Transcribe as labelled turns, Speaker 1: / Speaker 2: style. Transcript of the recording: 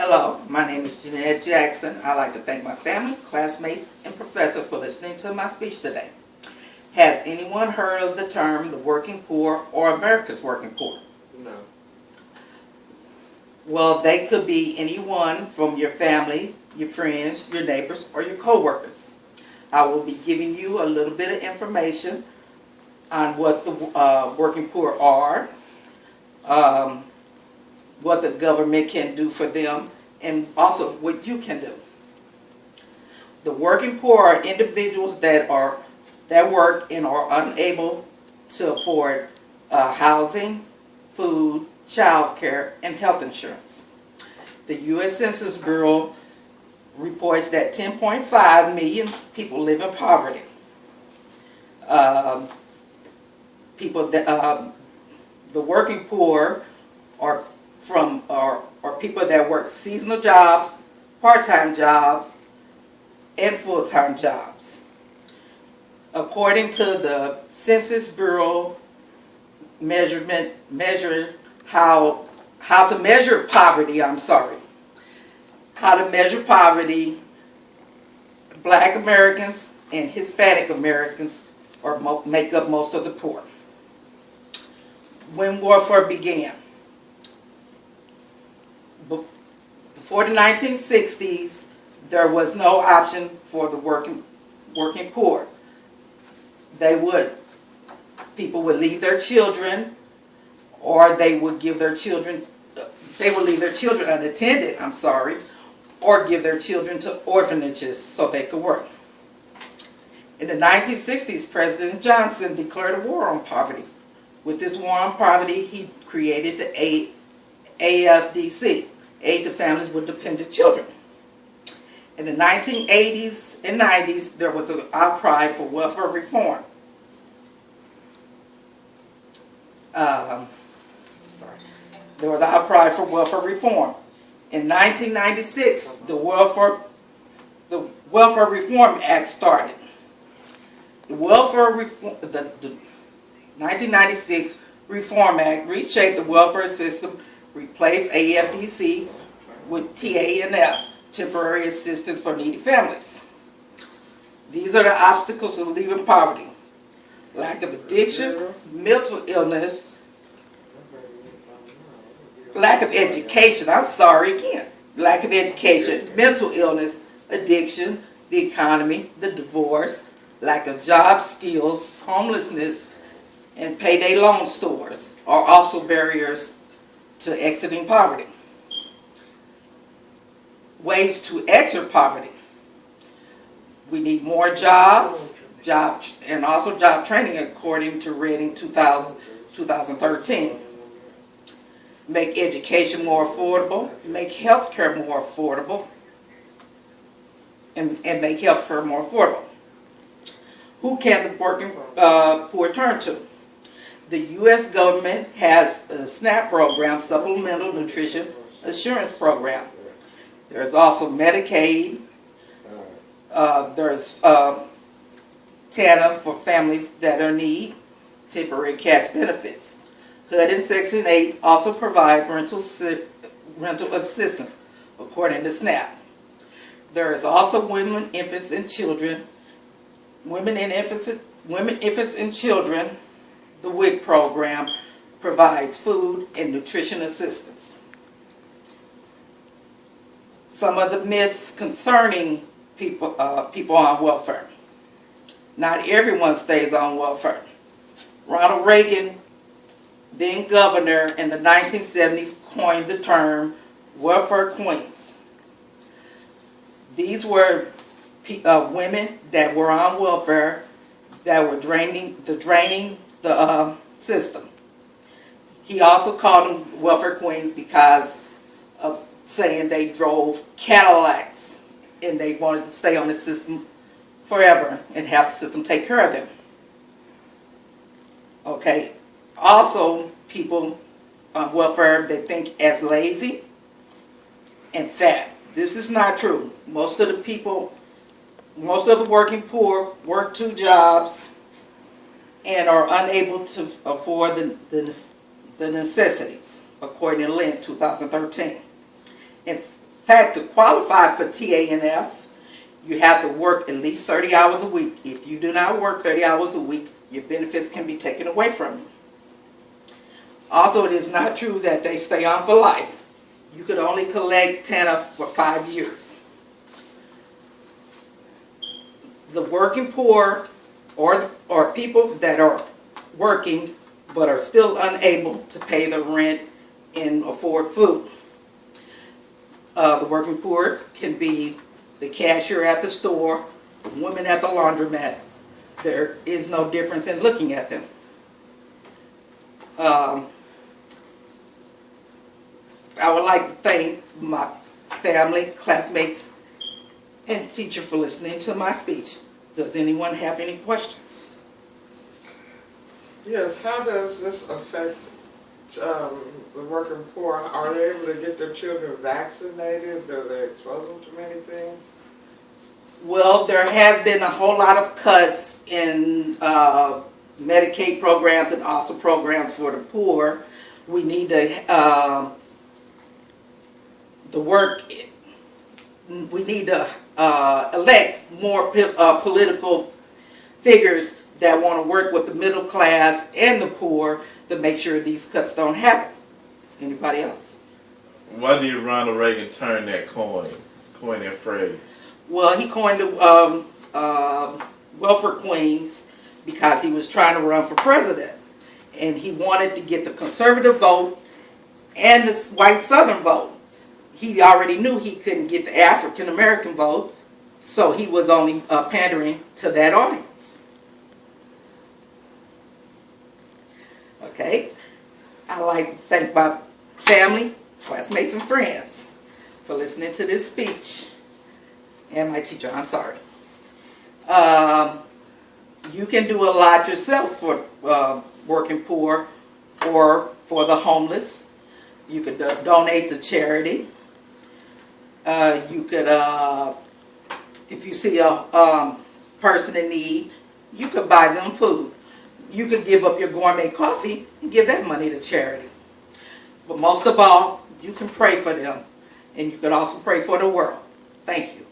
Speaker 1: Hello, my name is Jeanette Jackson. I'd like to thank my family, classmates, and professor for listening to my speech today. Has anyone heard of the term the working poor or America's working poor?
Speaker 2: No.
Speaker 1: Well, they could be anyone from your family, your friends, your neighbors, or your co-workers. I will be giving you a little bit of information on what the working poor are, what the government can do for them, and also what you can do. The working poor are individuals that work and are unable to afford housing, food, child care, and health insurance. The U.S. Census Bureau reports that 10.5 million people live in poverty. The working poor are people that work seasonal jobs, part-time jobs, and full-time jobs. According to the Census Bureau how to measure poverty, Black Americans and Hispanic Americans make up most of the poor. When warfare began, before the 1960s, there was no option for the working poor. People would leave their children, or they would leave their children unattended, or give their children to orphanages so they could work. In the 1960s, President Johnson declared a war on poverty. With this war on poverty, he created the AFDC, Aid to Families with Dependent Children. In the 1980s and 90s, there was an outcry for welfare reform. There was an outcry for welfare reform. In 1996, the Welfare Reform Act started. The 1996 Reform Act reshaped the welfare system, replaced AFDC with TANF, Temporary Assistance for Needy Families. These are the obstacles of leaving poverty: lack of addiction, mental illness, lack of education, mental illness, addiction, the economy, the divorce, lack of job skills, homelessness, and payday loan stores are also barriers to exiting poverty. Ways to exit poverty: we need more jobs, and also job training according to Reading 2013. Make education more affordable, make health care more affordable, and make health care more affordable. Who can the working poor turn to? The U.S. government has a SNAP program, Supplemental Nutrition Assurance Program. There's also Medicaid. There's TANF for families that are in need, temporary cash benefits. HUD and Section 8 also provide rental assistance, according to SNAP. There is also Women, Infants, and Children. The WIC program provides food and nutrition assistance. Some of the myths concerning people on welfare. Not everyone stays on welfare. Ronald Reagan, then governor, in the 1970s coined the term welfare queens. These were women that were on welfare that were draining the system. He also called them welfare queens because of saying they drove Cadillacs and they wanted to stay on the system forever and have the system take care of them. Okay. Also, people on welfare, they think as lazy and fat. This is not true. Most of the working poor work 2 jobs and are unable to afford the necessities, according to Lynn 2013. And fact, to qualify for TANF, you have to work at least 30 hours a week. If you do not work 30 hours a week, your benefits can be taken away from you. Also, it is not true that they stay on for life. You could only collect TANF for 5 years. The working poor or people that are working but are still unable to pay the rent and afford food. The working poor can be the cashier at the store, women at the laundromat. There is no difference in looking at them. I would like to thank my family, classmates, and teacher for listening to my speech. Does anyone have any questions?
Speaker 2: Yes, how does this affect the working poor? Are they able to get their children vaccinated? Do they expose them to many things?
Speaker 1: Well, there has been a whole lot of cuts in Medicaid programs and also programs for the poor. We need to elect more political figures that want to work with the middle class and the poor to make sure these cuts don't happen. Anybody else?
Speaker 3: Why did Ronald Reagan turn that coin that phrase?
Speaker 1: Well, he coined the welfare queens because he was trying to run for president. And he wanted to get the conservative vote and the white southern vote. He already knew he couldn't get the African American vote, so he was only pandering to that audience. Okay, I'd like to thank my family, classmates, and friends for listening to this speech. And my teacher, I'm sorry. You can do a lot yourself for working poor or for the homeless. You could donate to charity. You could, if you see a person in need, you could buy them food. You could give up your gourmet coffee and give that money to charity. But most of all, you can pray for them. And you could also pray for the world. Thank you.